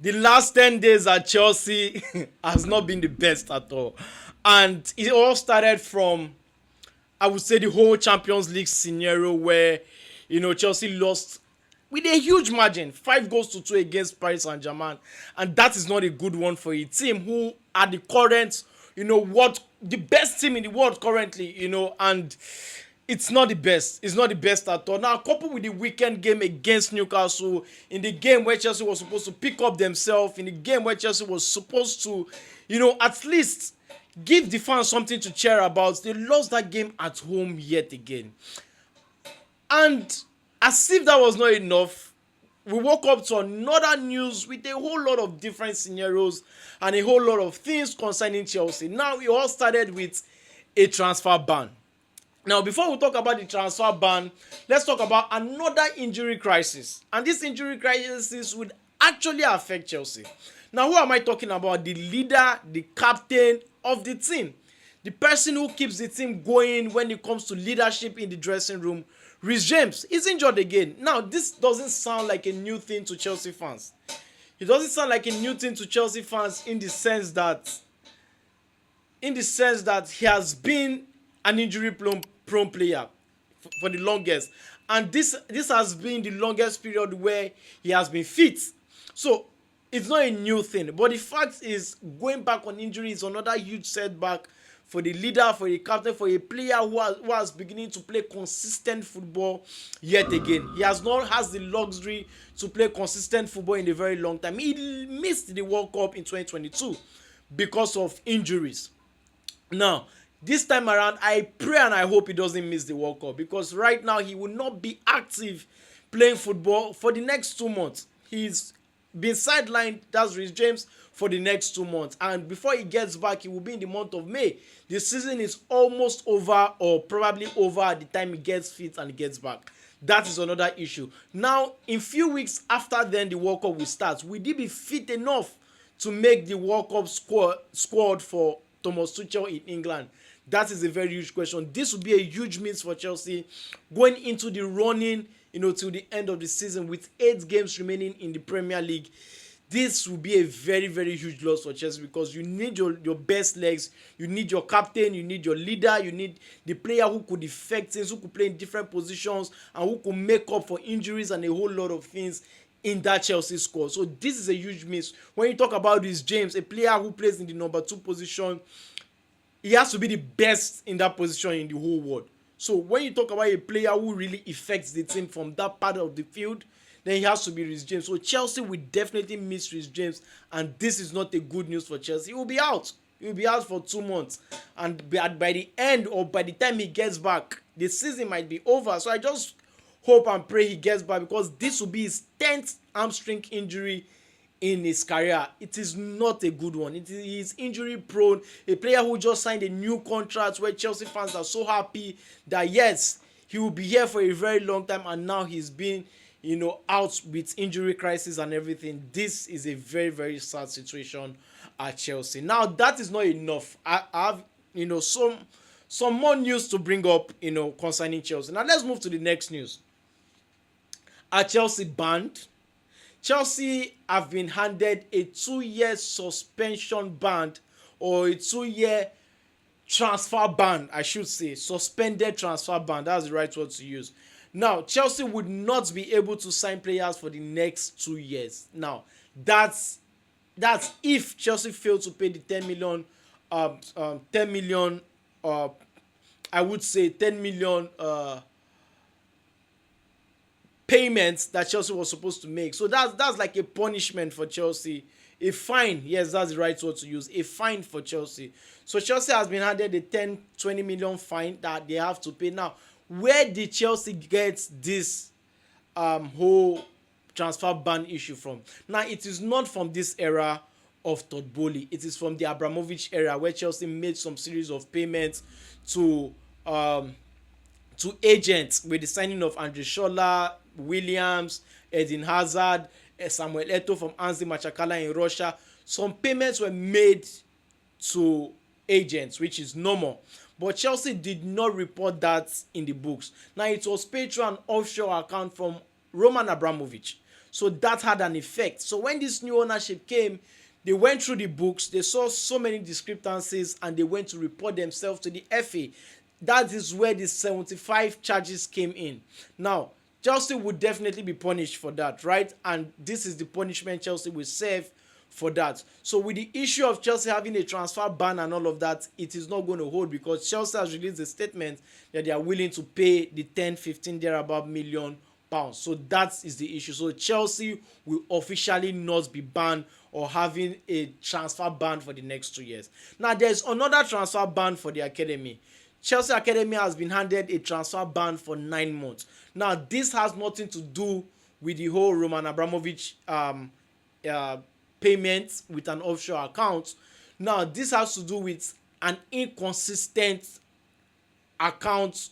The last 10 days at Chelsea has not been the best at all. And it all started from, I would say, the whole Champions League scenario where, Chelsea lost with a huge margin, 5 goals to 2 against Paris Saint-Germain. And that is not a good one for a team who are the current, what the best team in the world currently, and it's not the best. It's not the best at all. Now, coupled with the weekend game against Newcastle, in the game where Chelsea was supposed to pick up themselves, in the game where Chelsea was supposed to, at least give the fans something to cheer about, they lost that game at home yet again. And as if that was not enough, we woke up to another news with a whole lot of different scenarios and a whole lot of things concerning Chelsea. Now, it all started with a transfer ban. Now, before we talk about the transfer ban, let's talk about another injury crisis. And this injury crisis would actually affect Chelsea. Now, who am I talking about? The leader, the captain of the team. The person who keeps the team going when it comes to leadership in the dressing room. Reece James is injured again. Now, this doesn't sound like a new thing to Chelsea fans. It doesn't sound like a new thing to Chelsea fans in the sense that he has been an injury prone player for the longest, and this has been the longest period where he has been fit. So it's not a new thing, but the fact is, going back on injury is another huge setback for the leader, for the captain, for a player who has beginning to play consistent football yet again. He has not has the luxury to play consistent football in a very long time. He missed the World Cup in 2022 because of injuries. Now, this time around, I pray and I hope he doesn't miss the World Cup, because right now he will not be active playing football for the next 2 months. He's been sidelined, that's Reece James, for the next 2 months. And before he gets back, he will be in the month of May. The season is almost over, or probably over at the time he gets fit and he gets back. That is another issue. Now, in few weeks after then the World Cup will start, will he be fit enough to make the World Cup squad for Thomas Tuchel in England? That is a very huge question. This will be a huge miss for Chelsea going into the running, till the end of the season with 8 games remaining in the Premier League. This will be a very, very huge loss for Chelsea, because you need your best legs, you need your captain, you need your leader, you need the player who could effect things, who could play in different positions, and who could make up for injuries and a whole lot of things in that Chelsea squad. So this is a huge miss. When you talk about this James, a player who plays in the number 2 position, he has to be the best in that position in the whole world. So when you talk about a player who really affects the team from that part of the field, then he has to be Reece James. So Chelsea will definitely miss Reece James, and this is not a good news for Chelsea. He will be out. He will be out for 2 months, and by the end, or by the time he gets back, the season might be over. So I just hope and pray he gets back, because this will be his 10th hamstring injury in his career. It is not a good one. It is injury prone. A player who just signed a new contract, where Chelsea fans are so happy that yes, he will be here for a very long time, and now he's been out with injury crisis and everything. This is a very, very sad situation at Chelsea. Now, that is not enough. I have some more news to bring up concerning Chelsea. Now let's move to the next news. Are Chelsea banned? Chelsea have been handed a 2-year suspension ban, or a 2-year transfer ban, I should say. Suspended transfer ban, that's the right word to use. Now, Chelsea would not be able to sign players for the next 2 years. Now, that's if Chelsea fail to pay the 10 million, I would say 10 million payments that Chelsea was supposed to make. So that's like a punishment for Chelsea. A fine, yes, that's the right word to use. A fine for Chelsea. So Chelsea has been handed a 10-20 million fine that they have to pay. Now, where did Chelsea get this whole transfer ban issue from? Now, it is not from this era of Todd Bowley. It is from the Abramovich era, where Chelsea made some series of payments to agents with the signing of Andre Scholler, Williams, Eden Hazard, Samuel Eto'o from Anzi Machakala in Russia. Some payments were made to agents, which is normal. But Chelsea did not report that in the books. Now, it was paid through an offshore account from Roman Abramovich. So that had an effect. So when this new ownership came, they went through the books, they saw so many discrepancies, and they went to report themselves to the FA. That is where the 75 charges came in. Now, Chelsea would definitely be punished for that, right? And this is the punishment Chelsea will serve for that. So with the issue of Chelsea having a transfer ban and all of that, it is not going to hold, because Chelsea has released a statement that they are willing to pay the 10, 15 thereabout million pounds. So that is the issue. So Chelsea will officially not be banned or having a transfer ban for the next 2 years. Now there's another transfer ban for the academy. Chelsea Academy has been handed a transfer ban for 9 months. Now this has nothing to do with the whole Roman Abramovich payment with an offshore account. Now this has to do with an inconsistent account,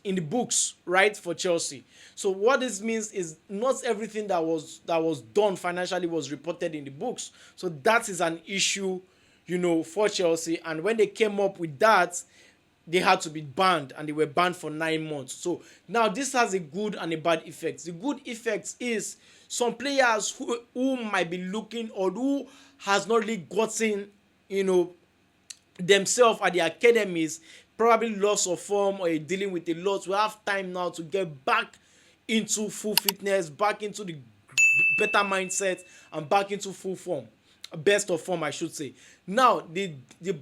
in the books, right, for Chelsea. So what this means is not everything that was done financially was reported in the books. So that is an issue, for Chelsea. And when they came up with that, they had to be banned, and they were banned for 9 months. So now this has a good and a bad effect. The good effect is some players who might be looking, or who has not really gotten, themselves at the academies, probably loss of form or dealing with a lot, will have time now to get back into full fitness, back into the better mindset, and back into full form, best of form, I should say. Now the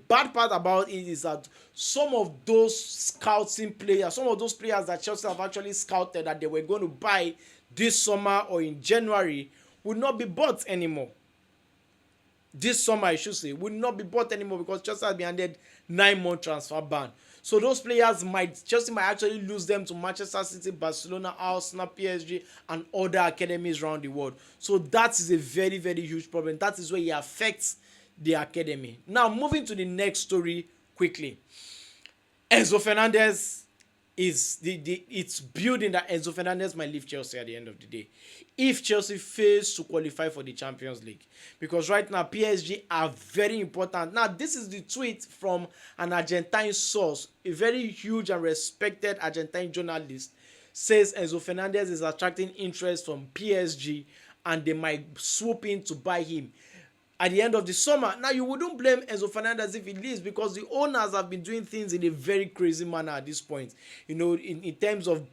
bad part about it is that some of those scouting players, some of those players that Chelsea have actually scouted that they were going to buy this summer or in January, will not be bought anymore. This summer, I should say, will not be bought anymore, because Chelsea has been handed 9-month transfer ban. So those players Chelsea might actually lose them to Manchester City, Barcelona, Arsenal, PSG, and other academies around the world. So that is a very, very huge problem. That is where it affects the academy. Now, moving to the next story quickly. Enzo Fernandez it's building that Enzo Fernandez might leave Chelsea at the end of the day, if Chelsea fails to qualify for the Champions League. Because right now PSG are very important. Now this is the tweet from an Argentine source, a very huge and respected Argentine journalist, says Enzo Fernandez is attracting interest from PSG and they might swoop in to buy him at the end of the summer. Now, you wouldn't blame Enzo Fernandez if he leaves, because the owners have been doing things in a very crazy manner at this point. In terms of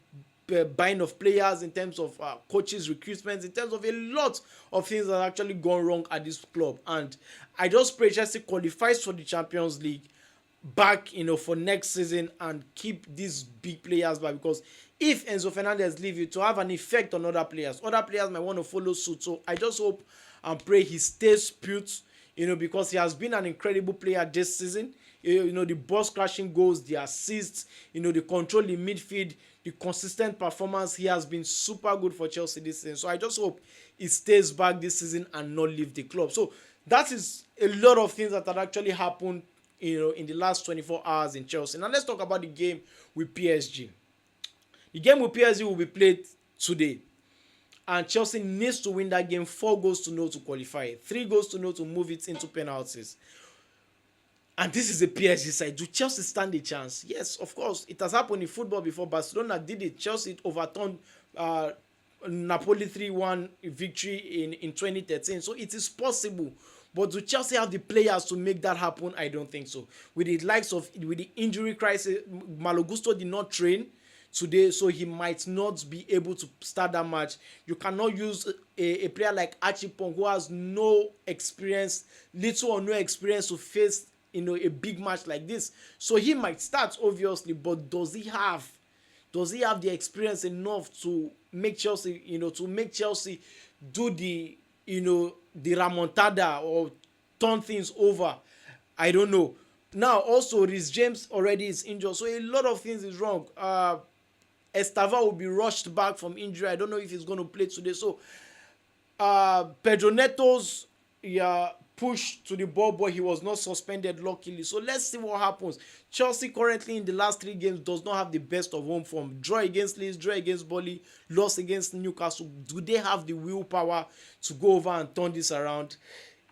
buying of players, in terms of coaches, recruitment, in terms of a lot of things that have actually gone wrong at this club. And I just pray Chelsea qualifies for the Champions League back, for next season, and keep these big players back, because if Enzo Fernandez leaves, it will have an effect on other players. Other players might want to follow suit. So I just hope and pray he stays put, because he has been an incredible player this season. The ball crashing goals, the assists, the control in midfield, the consistent performance. He has been super good for Chelsea this season. So I just hope he stays back this season and not leave the club. So that is a lot of things that had actually happened, in the last 24 hours in Chelsea. Now let's talk about the game with PSG. The game with PSG will be played today. And Chelsea needs to win that game 4 goals to 0 to qualify, 3 goals to 0 to move it into penalties. And this is a PSG side. Do Chelsea stand a chance? Yes, of course. It has happened in football before. Barcelona did it. Chelsea overturned Napoli 3-1 victory in 2013. So it is possible. But do Chelsea have the players to make that happen? I don't think so. With the injury crisis, Malo Gusto did not train today, so he might not be able to start that match. You cannot use a player like Achipong, who has no experience, little or no experience, to face a big match like this. So he might start, obviously, but does he have the experience enough to make Chelsea do the remontada or turn things over? I don't know. Now also Reece James already is injured, so a lot of things is wrong. Estava will be rushed back from injury. I don't know if he's going to play today. So Pedro Neto's push to the ball, but he was not suspended, luckily. So let's see what happens. Chelsea currently in the last 3 games does not have the best of home form. Draw against Leeds, draw against Burnley, loss against Newcastle. Do they have the willpower to go over and turn this around?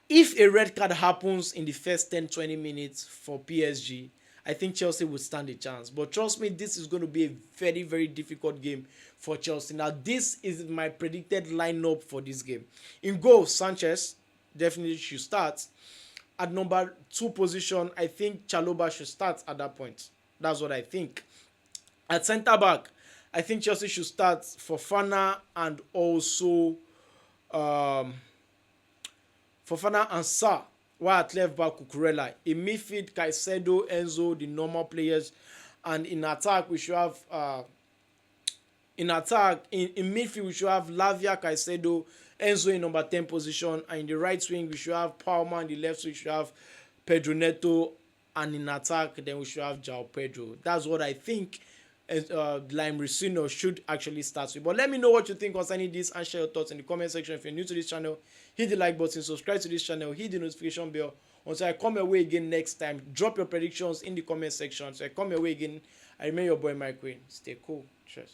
If a red card happens in the first 10-20 minutes for PSG, I think Chelsea will stand a chance. But trust me, this is going to be a very, very difficult game for Chelsea. Now, this is my predicted lineup for this game. In goal, Sanchez definitely should start. At number 2 position, I think Chalobah should start at that point. That's what I think. At centre back, I think Chelsea should start Fofana and also Fofana and Sarr. While at left back, Cucurella. In midfield, Caicedo, Enzo, the normal players. And in attack, we should have in midfield we should have Lavia, Caicedo, Enzo in number 10 position, and in the right wing we should have Palmer, and the left wing we should have Pedro Neto, and in attack then we should have João Pedro. That's what I think Lime Rusino should actually start with. But let me know what you think concerning this and share your thoughts in the comment section. If you're new to this channel, hit the like button, subscribe to this channel, hit the notification bell. Until I come your way again next time, drop your predictions in the comment section. So I come your way again, I remain your boy Mike Queen. Stay cool. Cheers.